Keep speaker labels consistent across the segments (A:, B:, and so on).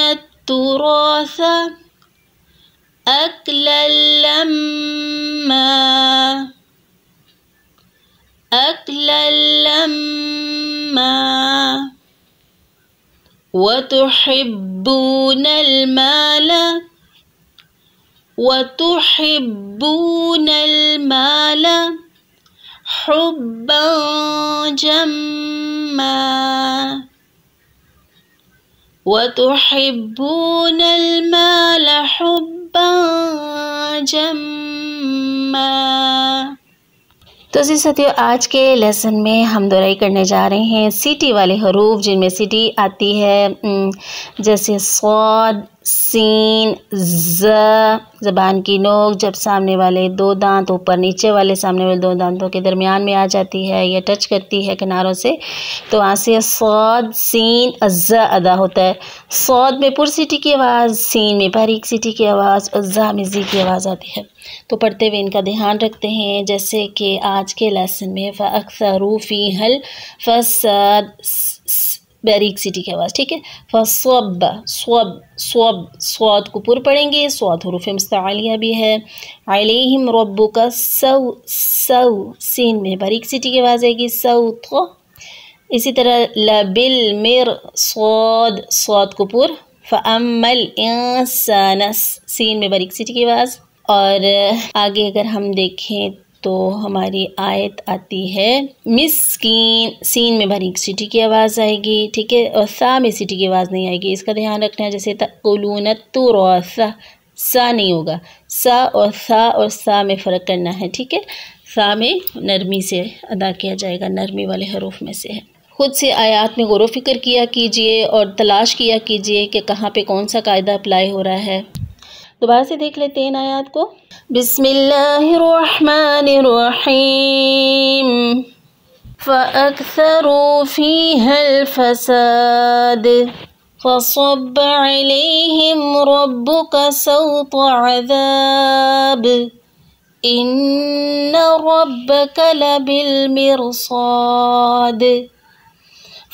A: التراث أكلا لما وتحبون المال وتحبون المال حبا جما وتحبون المال حبا جما۔ تو جی ساتھیوں، آج کے لیسن میں ہم دہرائی کرنے جا رہے ہیں سیٹی والے حروف، جن میں سیٹی آتی ہے جیسے صاد، سین، ز۔ زبان کی نوک جب سامنے والے دو دانت اوپر نیچے والے سامنے والے دو دانتوں کے درمیان میں آ جاتی ہے یا ٹچ کرتی ہے کناروں سے، تو وہاں سے صاد، سین، ز ادا ہوتا ہے۔ صاد میں پر سیٹی کی آواز، سین میں باریک سیٹی کی آواز اور ز میں زی کی آواز آتی ہے۔ تو پڑھتے ہوئے ان کا دھیان رکھتے ہیں، جیسے کہ آج کے لیسن میں فَأَكْثَرُوا فِيهَا الْفَسَادَ، باریک سیٹی کی آواز، ٹھیک ہے۔ فَصَوَّب، صوب، صوب، صاد کو پر پڑھیں گے، صاد حروف مستعلیہ بھی ہے۔ عَلَيْهِمْ رَبُّكَ سَوْ، سَوْ، سین میں باریک سیٹی کی آواز آئے گی، سَوْطَ۔ اسی طرح لَبِالْمِرْصَادِ، صاد کو پر۔ فَأَمَّا الْإِنسَانَ، سین میں باریک سیٹی کی آواز۔ اور آگے اگر ہم دیکھیں تو ہماری آیت آتی ہے مسکین، سین میں باریک سیٹی کی آواز آئے گی، ٹھیک ہے، اور سا میں سیٹی کی آواز نہیں آئے گی، اس کا دھیان رکھنا ہے۔ جیسے تأکلون التراث، سا نہیں ہوگا، سا اور سا میں فرق کرنا ہے، ٹھیک ہے۔ سا میں نرمی سے ادا کیا جائے گا، نرمی والے حروف میں سے ہے۔ خود سے آیات میں غور و فکر کیا کیجئے اور تلاش کیا کیجئے کہ کہاں پہ کون سا قاعدہ اپلائی ہو رہا ہے۔ دوبارہ سے دیکھ لیتے ہیں آیات کو۔ بسم اللہ الرحمن الرحیم۔ فَأَكْثَرُوا فِيهَا الْفَسَادَ فَصَبَّ عَلَيْهِمْ رَبُّكَ سَوْطَ عَذَابٍ إِنَّ رَبَّكَ لَبِالْمِرْصَادِ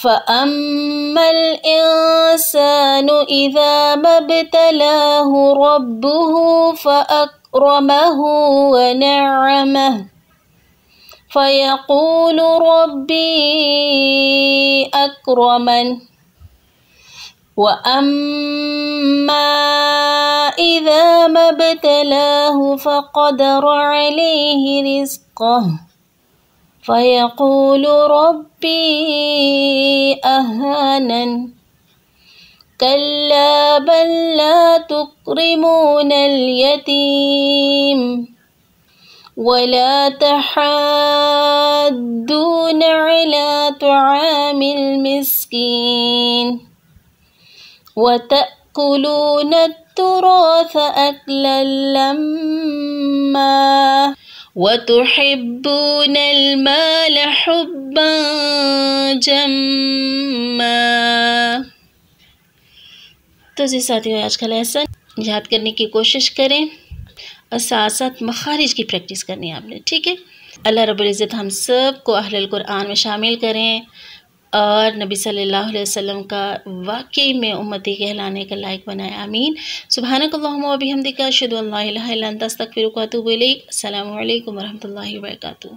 A: فَأَمَّا الْإِنسَانُ إِذَا مَا ابْتَلَاهُ رَبُّهُ فَأَكْرَمَهُ وَنَعَّمَهُ فَيَقُولُ رَبِّي أَكْرَمَنِ وَأَمَّا إِذَا مَا ابْتَلَاهُ فَقَدَرَ عَلَيْهِ رِزْقَهُ فَيَقُولُ رَبِّي أَهَانَنِ كَلَّا بَل لَّا تُكْرِمُونَ الْيَتِيمَ وَلَا تَحَاضُّونَ عَلَى طَعَامِ الْمِسْكِينِ وَتَأْكُلُونَ التُّرَاثَ أَكْلًا لَمًّا وَتُحِبُّونَ الْمَالَ حُبًّا جَمًّا۔ تو جی ساتھیوں، آج کا لیسن یاد کرنے کی کوشش کریں اور ساتھ ساتھ مخارج کی پریکٹس کرنی ہے آپ نے، ٹھیک ہے۔ اللہ رب العزت ہم سب کو اہل القرآن میں شامل کریں اور نبی صلی اللہ علیہ وسلم کا واقعی میں امتی کہلانے کا لائق بنائے، آمین۔ سبحانک اللہم و بحمدک، اشہد ان لا الہ الا انت، استغفرک و اتوب الیک۔ السلام علیکم ورحمۃ اللہ وبرکاتہ۔